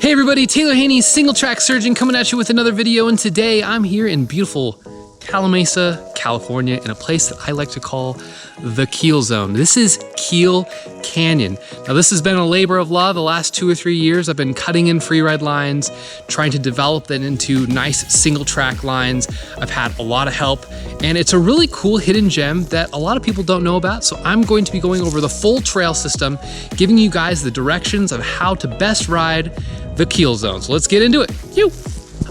Hey everybody, Taylor Haney, Singletrack Surgeon, coming at you with another video, and today I'm here in beautiful Calimesa, California, in a place that I like to call the Kehl Zone. This is Kehl Canyon. Now this has been a labor of love the last 2 or 3 years. I've been cutting in freeride lines, trying to develop that into nice single track lines. I've had a lot of help, and it's a really cool hidden gem that a lot of people don't know about. So I'm going to be going over the full trail system, giving you guys the directions of how to best ride the Kehl Zone. So let's get into it.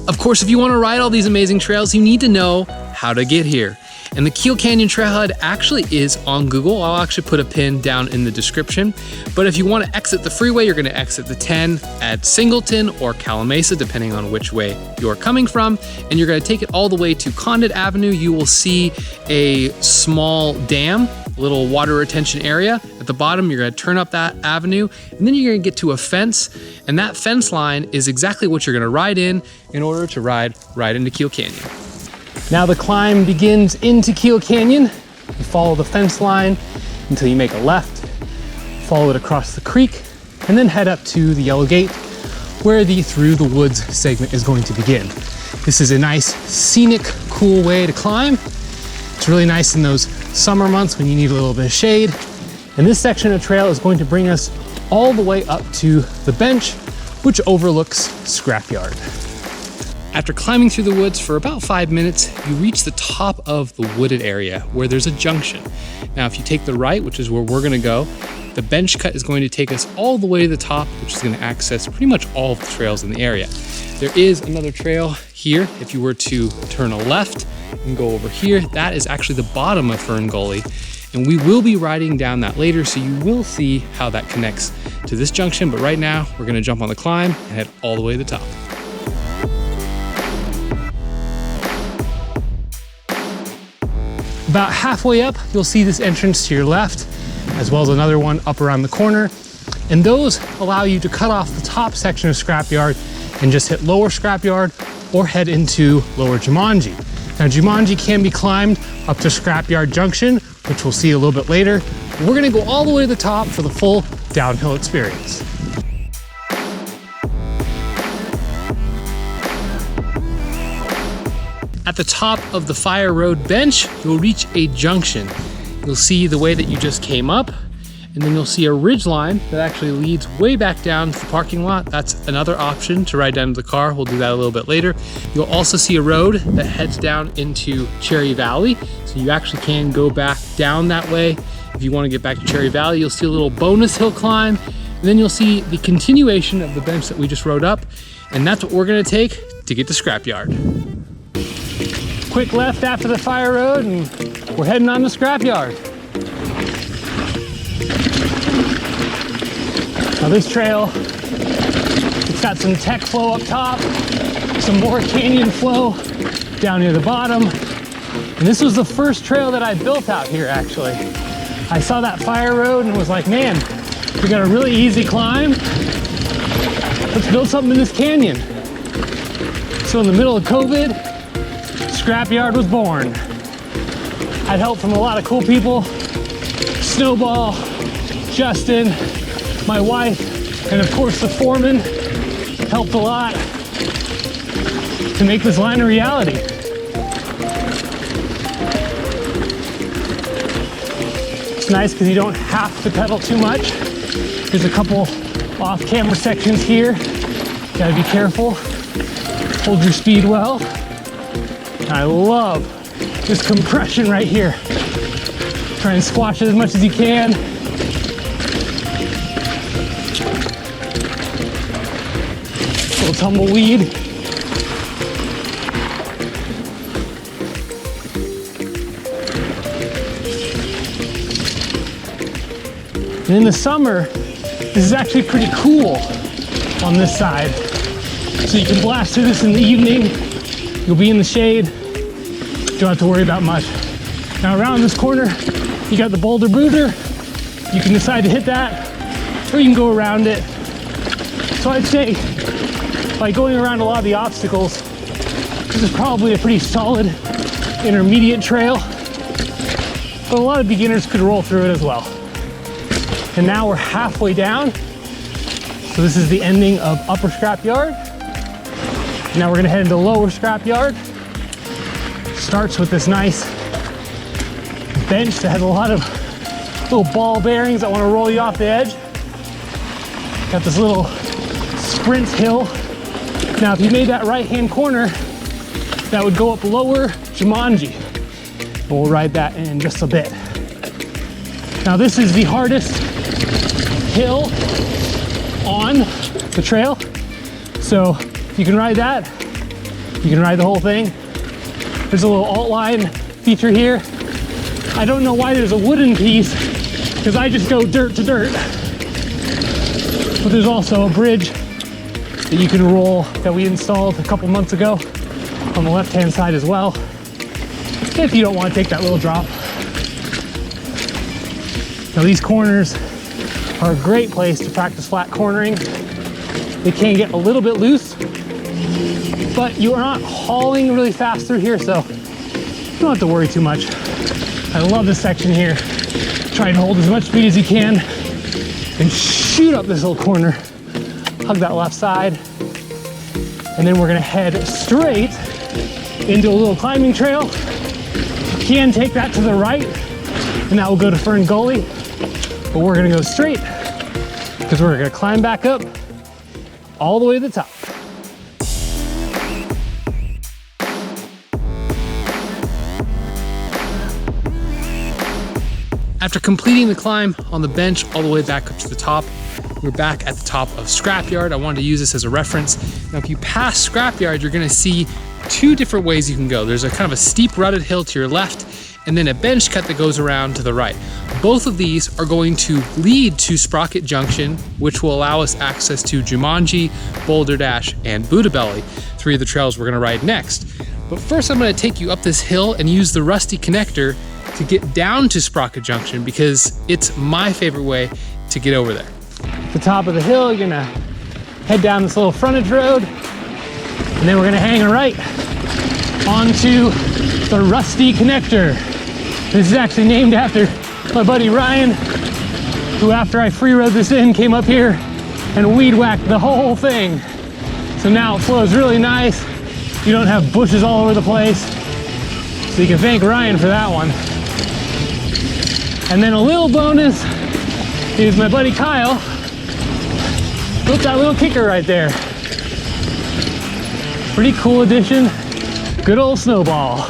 Of course, if you want to ride all these amazing trails, you need to know how to get here. And the Kehl Canyon trailhead actually is on Google. I'll actually put a pin down in the description. But if you want to exit the freeway, you're going to exit the 10 at Singleton or Calimesa, depending on which way you're coming from. And you're going to take it all the way to Condit Avenue. You will see a small dam, little water retention area. At the bottom, you're going to turn up that avenue, and then you're going to get to a fence, and that fence line is exactly what you're going to ride in order to ride right into Kehl Canyon. Now the climb begins into Kehl Canyon. You follow the fence line until you make a left, follow it across the creek, and then head up to the yellow gate where the Through the Woods segment is going to begin. This is a nice, scenic, cool way to climb. It's really nice in those summer months when you need a little bit of shade. And this section of trail is going to bring us all the way up to the bench, which overlooks Scrapyard. After climbing through the woods for about 5 minutes, you reach the top of the wooded area where there's a junction. Now, if you take the right, which is where we're gonna go, the bench cut is going to take us all the way to the top, which is gonna access pretty much all of the trails in the area. There is another trail here. If you were to turn a left and go over here, that is actually the bottom of Fern Gully. And we will be riding down that later, so you will see how that connects to this junction. But right now, we're gonna jump on the climb and head all the way to the top. About halfway up, you'll see this entrance to your left, as well as another one up around the corner. And those allow you to cut off the top section of Scrapyard and just hit lower Scrapyard or head into lower Jumanji. Now Jumanji can be climbed up to Scrapyard Junction, which we'll see a little bit later. We're gonna go all the way to the top for the full downhill experience. At the top of the Fire Road bench, you'll reach a junction. You'll see the way that you just came up, and then you'll see a ridge line that actually leads way back down to the parking lot. That's another option to ride down to the car. We'll do that a little bit later. You'll also see a road that heads down into Cherry Valley. So you actually can go back down that way. If you want to get back to Cherry Valley, you'll see a little bonus hill climb. And then you'll see the continuation of the bench that we just rode up. And that's what we're going to take to get to Scrapyard. Quick left after the Fire Road, and we're heading on to Scrapyard. Now this trail, it's got some tech flow up top, some more canyon flow down near the bottom. And this was the first trail that I built out here, actually. I saw that Fire Road and was like, man, we got a really easy climb. Let's build something in this canyon. So in the middle of COVID, Scrapyard was born. I had help from a lot of cool people. Snowball, Justin, my wife, and of course the foreman helped a lot to make this line a reality. It's nice because you don't have to pedal too much. There's a couple off-camera sections here. Gotta be careful. Hold your speed well. I love this compression right here. Try and squash it as much as you can. Little tumbleweed. And in the summer, this is actually pretty cool on this side. So you can blast through this in the evening. You'll be in the shade. Don't have to worry about much. Now around this corner, you got the boulder booter. You can decide to hit that, or you can go around it. So I'd say, by going around a lot of the obstacles, this is probably a pretty solid intermediate trail, but a lot of beginners could roll through it as well. And now we're halfway down. So this is the ending of upper scrapyard. Now we're gonna head into lower scrapyard. Starts with this nice bench that has a lot of little ball bearings that wanna roll you off the edge. Got this little sprint hill. Now if you made that right-hand corner, that would go up lower Jumanji. We'll ride that in just a bit. Now this is the hardest hill on the trail. So you can ride that, you can ride the whole thing. There's a little alt line feature here. I don't know why there's a wooden piece, because I just go dirt to dirt. But there's also a bridge that you can roll that we installed a couple months ago on the left-hand side as well, if you don't want to take that little drop. Now these corners are a great place to practice flat cornering. They can get a little bit loose, but you are not hauling really fast through here, so you don't have to worry too much. I love this section here. Try and hold as much speed as you can and shoot up this little corner. Hug that left side. And then we're gonna head straight into a little climbing trail. You can take that to the right, and that will go to Fern Gully. But we're gonna go straight because we're gonna climb back up all the way to the top. After completing the climb on the bench all the way back up to the top, we're back at the top of Scrapyard. I wanted to use this as a reference. Now, if you pass Scrapyard, you're gonna see two different ways you can go. There's a kind of a steep rutted hill to your left, and then a bench cut that goes around to the right. Both of these are going to lead to Sprocket Junction, which will allow us access to Jumanji, Boulder Dash, and Buddha Belly, three of the trails we're gonna ride next. But first I'm gonna take you up this hill and use the rusty connector to get down to Sprocket Junction because it's my favorite way to get over there. At the top of the hill, you're gonna head down this little frontage road, and then we're gonna hang a right onto the rusty connector. This is actually named after my buddy Ryan, who after I free rode this in, came up here and weed whacked the whole thing. So now it flows really nice. You don't have bushes all over the place. So you can thank Ryan for that one. And then a little bonus is my buddy Kyle built that little kicker right there. Pretty cool addition. Good old snowball.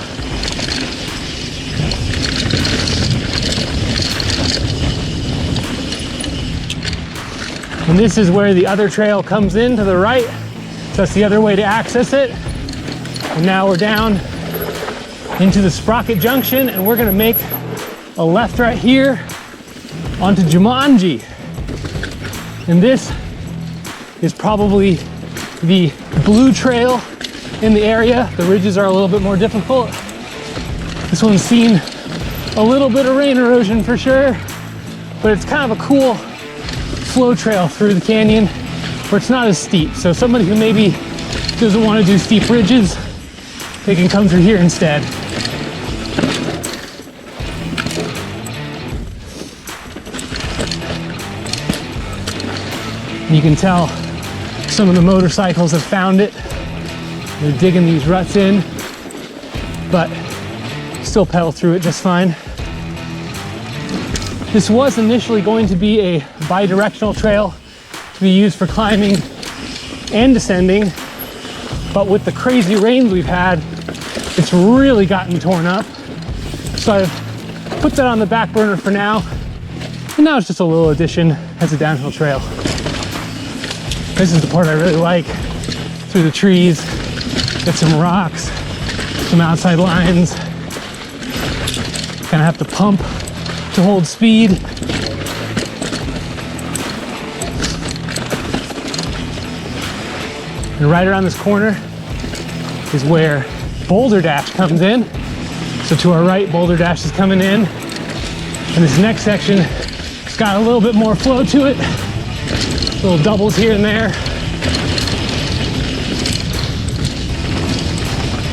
And this is where the other trail comes in to the right. So that's the other way to access it. And now we're down into the Sprocket Junction, and we're gonna make a left right here onto Jumanji. And this is probably the blue trail in the area. The ridges are a little bit more difficult. This one's seen a little bit of rain erosion for sure, but it's kind of a cool flow trail through the canyon where it's not as steep. So somebody who maybe doesn't want to do steep ridges, they can come through here instead. You can tell some of the motorcycles have found it. They're digging these ruts in, but still pedal through it just fine. This was initially going to be a bi-directional trail to be used for climbing and descending, but with the crazy rains we've had, it's really gotten torn up. So I've put that on the back burner for now, and now it's just a little addition as a downhill trail. This is the part I really like. Through the trees, get some rocks, some outside lines. Gonna have to pump to hold speed. And right around this corner is where Boulder Dash comes in. So to our right, Boulder Dash is coming in. And this next section has got a little bit more flow to it. Little doubles here and there.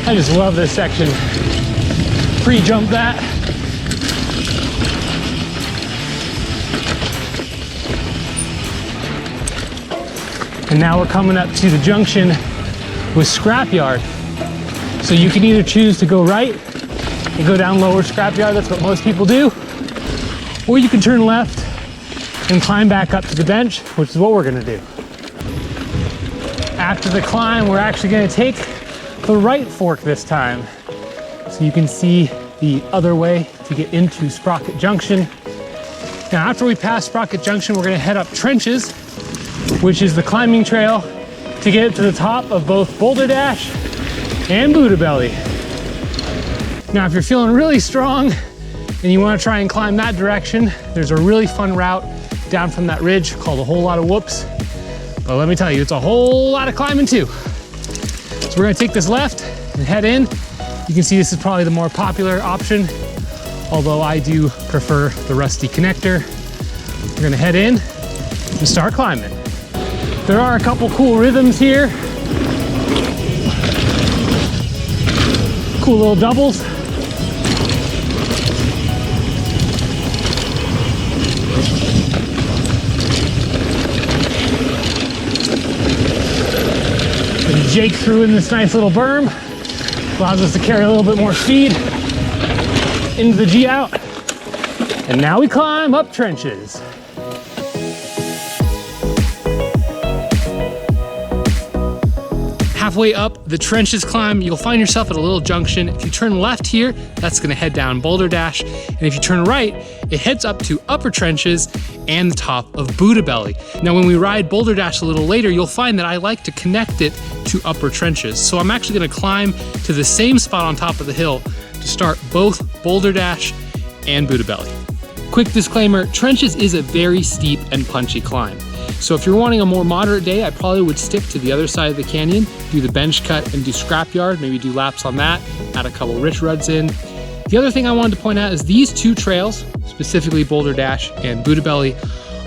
I just love this section. Pre-jump that. And now we're coming up to the junction with Scrapyard. So you can either choose to go right and go down lower Scrapyard, that's what most people do, or you can turn left and climb back up to the bench, which is what we're gonna do. After the climb, we're actually gonna take the right fork this time. So you can see the other way to get into Sprocket Junction. Now, after we pass Sprocket Junction, we're gonna head up Trenches, which is the climbing trail to get to the top of both Boulder Dash and Buddha Belly. Now, if you're feeling really strong and you wanna try and climb that direction, there's a really fun route down from that ridge called a whole lot of whoops. But let me tell you, it's a whole lot of climbing too. So we're gonna take this left and head in. You can see this is probably the more popular option, although I do prefer the rusty connector. We're gonna head in and start climbing. There are a couple cool rhythms here. Cool little doubles. And Jake threw in this nice little berm. Allows us to carry a little bit more speed into the G out. And now we climb up Trenches. Halfway up the Trenches climb, you'll find yourself at a little junction. If you turn left here, that's gonna head down Boulder Dash. And if you turn right, it heads up to Upper Trenches and the top of Buddha Belly. Now, when we ride Boulder Dash a little later, you'll find that I like to connect it to Upper Trenches. So I'm actually gonna climb to the same spot on top of the hill to start both Boulder Dash and Buddha Belly. Quick disclaimer, Trenches is a very steep and punchy climb. So if you're wanting a more moderate day, I probably would stick to the other side of the canyon, do the bench cut and do Scrapyard, maybe do laps on that, add a couple rich ruds in. The other thing I wanted to point out is these two trails, specifically Boulder Dash and Buddha Belly,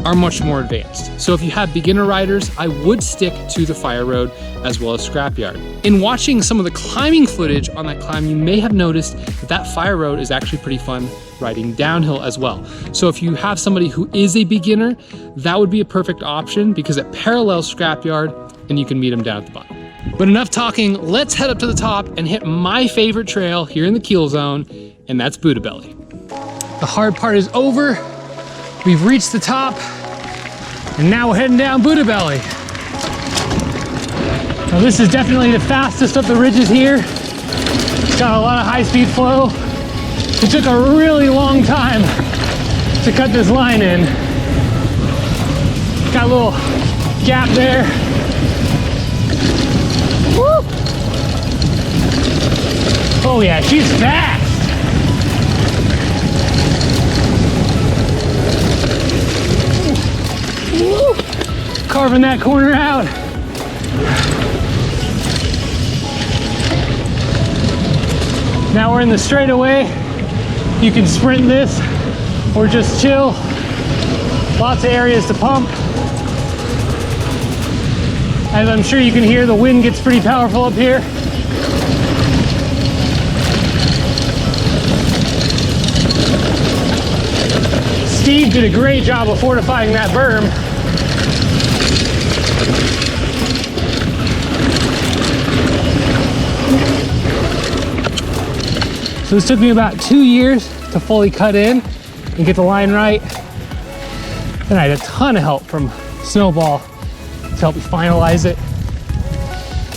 are much more advanced. So if you have beginner riders, I would stick to the Fire Road as well as Scrapyard. In watching some of the climbing footage on that climb, you may have noticed that that Fire Road is actually pretty fun riding downhill as well. So if you have somebody who is a beginner, that would be a perfect option because it parallels Scrapyard and you can meet them down at the bottom. But enough talking, let's head up to the top and hit my favorite trail here in the KEHL Zone, and that's Buddha Belly. The hard part is over. We've reached the top, and now we're heading down Buddha Belly. Now this is definitely the fastest of the ridges here. It's got a lot of high-speed flow. It took a really long time to cut this line in. Got a little gap there. Woo! Oh yeah, she's fast. Woo! Carving that corner out. Now we're in the straightaway. You can sprint this or just chill. Lots of areas to pump. As I'm sure you can hear, the wind gets pretty powerful up here. Steve did a great job of fortifying that berm. So this took me about 2 years to fully cut in and get the line right. Then I had a ton of help from Snowball to help me finalize it.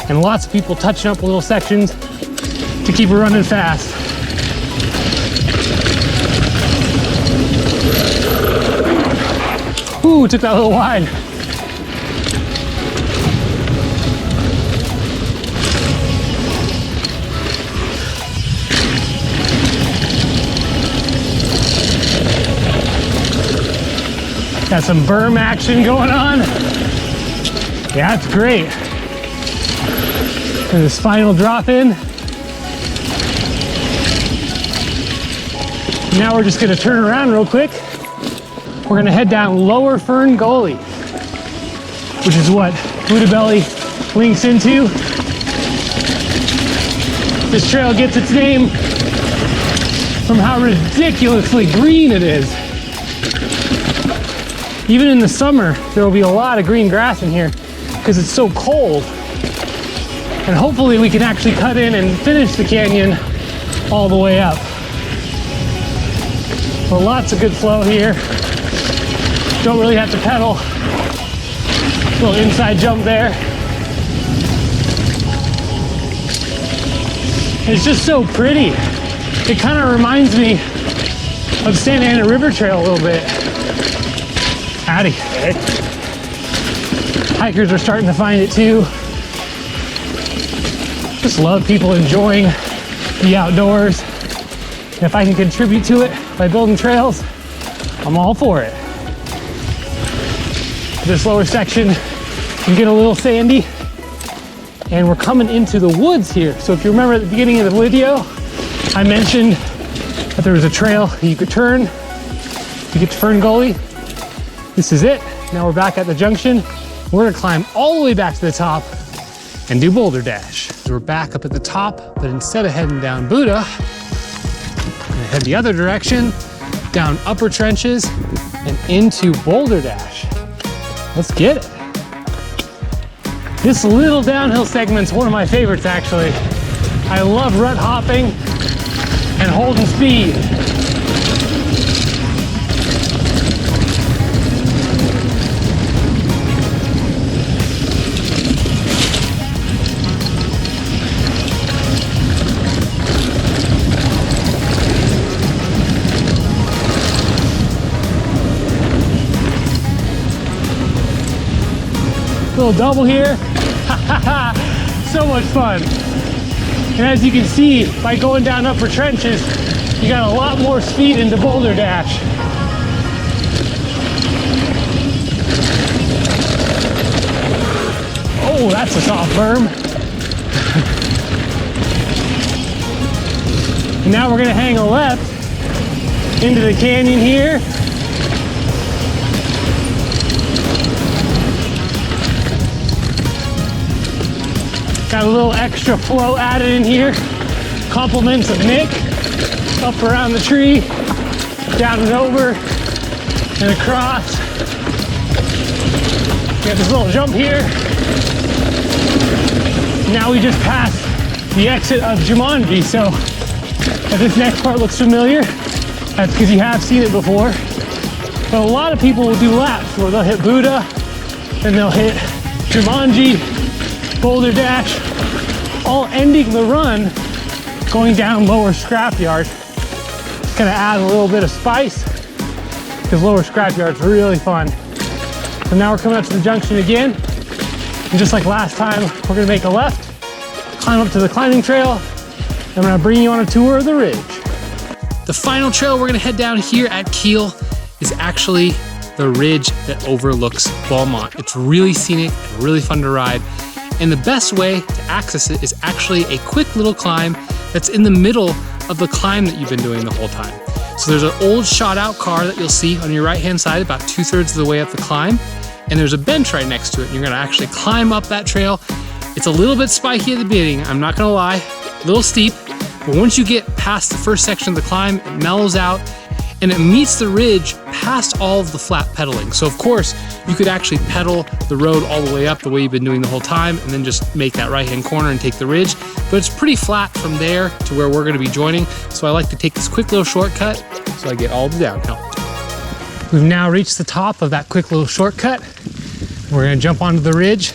And lots of people touching up little sections to keep it running fast. Ooh, took that a little wide. Got some berm action going on. Yeah, it's great. And this final drop in. Now we're just gonna turn around real quick. We're gonna head down Lower Fern Gully, which is what Buddha Belly links into. This trail gets its name from how ridiculously green it is. Even in the summer, there will be a lot of green grass in here because it's so cold. And hopefully we can actually cut in and finish the canyon all the way up. But lots of good flow here. Don't really have to pedal. Little inside jump there. It's just so pretty. It kind of reminds me of Santa Ana River Trail a little bit. Howdy. Hikers are starting to find it too. Just love people enjoying the outdoors. And if I can contribute to it by building trails, I'm all for it. This lower section can get a little sandy, and we're coming into the woods here. So if you remember at the beginning of the video, I mentioned that there was a trail you could turn to get to Fern Gully. This is it. Now we're back at the junction. We're gonna climb all the way back to the top and do Boulder Dash. So we're back up at the top, but instead of heading down Buddha, we're gonna head the other direction, down upper trenches and into Boulder Dash. Let's get it. This little downhill segment's one of my favorites, actually. I love rut hopping and holding speed. Little double here. So much fun. And as you can see, by going down upper trenches, you got a lot more speed into Boulder Dash. Oh, that's a soft berm. And now we're gonna hang a left into the canyon here. Got a little extra flow added in here. Compliments of Nick. Up around the tree, down and over, and across. Got this little jump here. Now we just passed the exit of Jumanji, so if this next part looks familiar, that's because you have seen it before. But a lot of people will do laps where they'll hit Buddha, then they'll hit Jumanji, Boulder Dash, all ending the run going down lower scrapyard. It's gonna add a little bit of spice because lower scrapyard's really fun. So now we're coming up to the junction again. And just like last time, we're gonna make a left, climb up to the climbing trail, and I'm gonna bring you on a tour of the ridge. The final trail we're gonna head down here at Kehl is actually the ridge that overlooks Beaumont. It's really scenic and really fun to ride. And the best way to access it is actually a quick little climb that's in the middle of the climb that you've been doing the whole time. So there's an old shot out car that you'll see on your right hand side about 2/3 of the way up the climb. And there's a bench right next to it. And you're gonna actually climb up that trail. It's a little bit spiky at the beginning, I'm not gonna lie, a little steep. But once you get past the first section of the climb, it mellows out and it meets the ridge past all of the flat pedaling. So of course, you could actually pedal the road all the way up the way you've been doing the whole time and then just make that right-hand corner and take the ridge. But it's pretty flat from there to where we're gonna be joining. So I like to take this quick little shortcut so I get all the downhill. We've now reached the top of that quick little shortcut. We're gonna jump onto the ridge.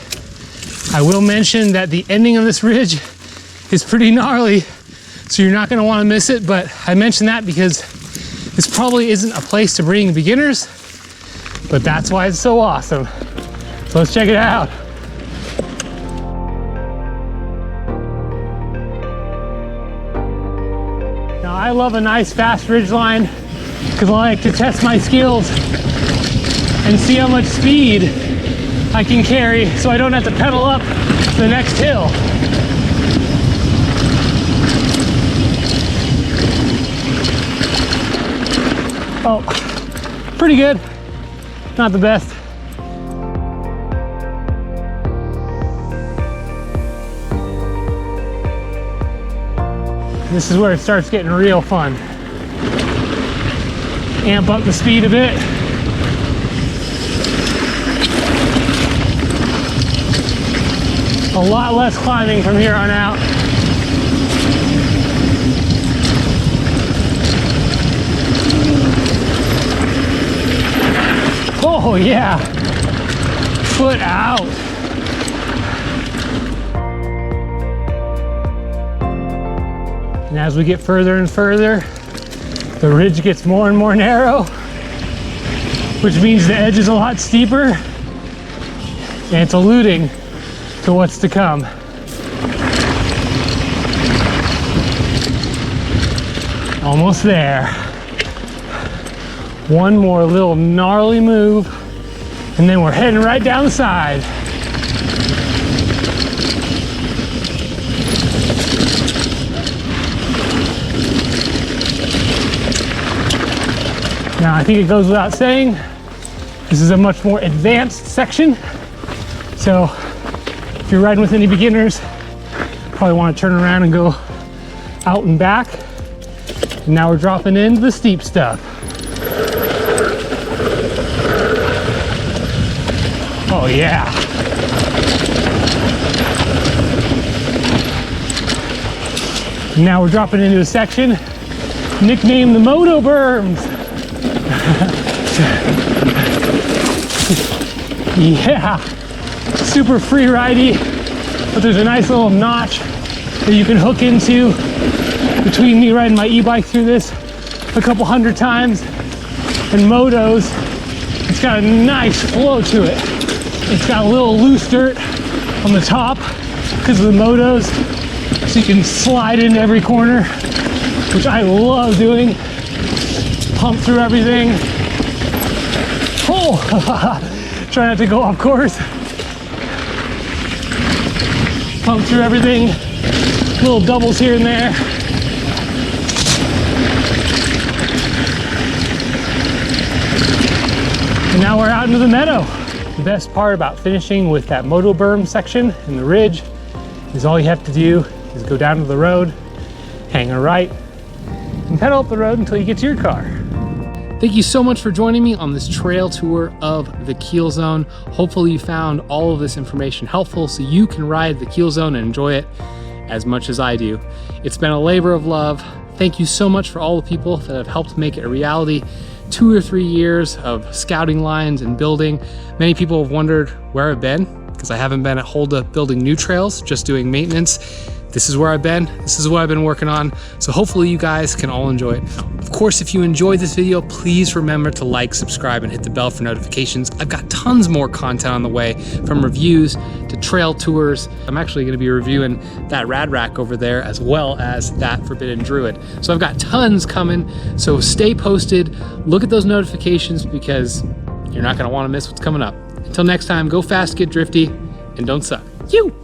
I will mention that the ending of this ridge is pretty gnarly, so you're not gonna wanna miss it, but I mention that because this probably isn't a place to bring beginners, but that's why it's so awesome. So let's check it out. Now I love a nice fast ridge line because I like to test my skills and see how much speed I can carry so I don't have to pedal up the next hill. Oh, pretty good. Not the best. This is where it starts getting real fun. Amp up the speed a bit. A lot less climbing from here on out. Oh yeah, foot out. And as we get further and further, the ridge gets more and more narrow, which means the edge is a lot steeper, and it's alluding to what's to come. Almost there. One more little gnarly move, and then we're heading right down the side. Now, I think it goes without saying, this is a much more advanced section. So if you're riding with any beginners, probably want to turn around and go out and back. And now we're dropping into the steep stuff. Oh yeah. And now we're dropping into a section nicknamed the Moto Berms. Yeah, super free ridey, but there's a nice little notch that you can hook into between me riding my e-bike through this a couple hundred times and motos. It's got a nice flow to it. It's got a little loose dirt on the top because of the motos, so you can slide in every corner, which I love doing. Pump through everything. Oh, try not to go off course. Pump through everything. Little doubles here and there. And now we're out into the meadow. The best part about finishing with that moto berm section and the ridge is all you have to do is go down to the road, hang a right, and pedal up the road until you get to your car. Thank you so much for joining me on this trail tour of the KEHL Zone. Hopefully you found all of this information helpful so you can ride the KEHL Zone and enjoy it as much as I do. It's been a labor of love. Thank you so much for all the people that have helped make it a reality. 2 or 3 years of scouting lines and building. Many people have wondered where I've been because I haven't been at Holda building new trails, just doing maintenance. This is where I've been. This is what I've been working on. So hopefully you guys can all enjoy it. Of course, if you enjoyed this video, please remember to like, subscribe, and hit the bell for notifications. I've got tons more content on the way, from reviews to trail tours. I'm actually gonna be reviewing that Rad Rack over there as well as that Forbidden Druid. So I've got tons coming, so stay posted. Look at those notifications because you're not gonna wanna miss what's coming up. Until next time, go fast, get drifty, and don't suck. You!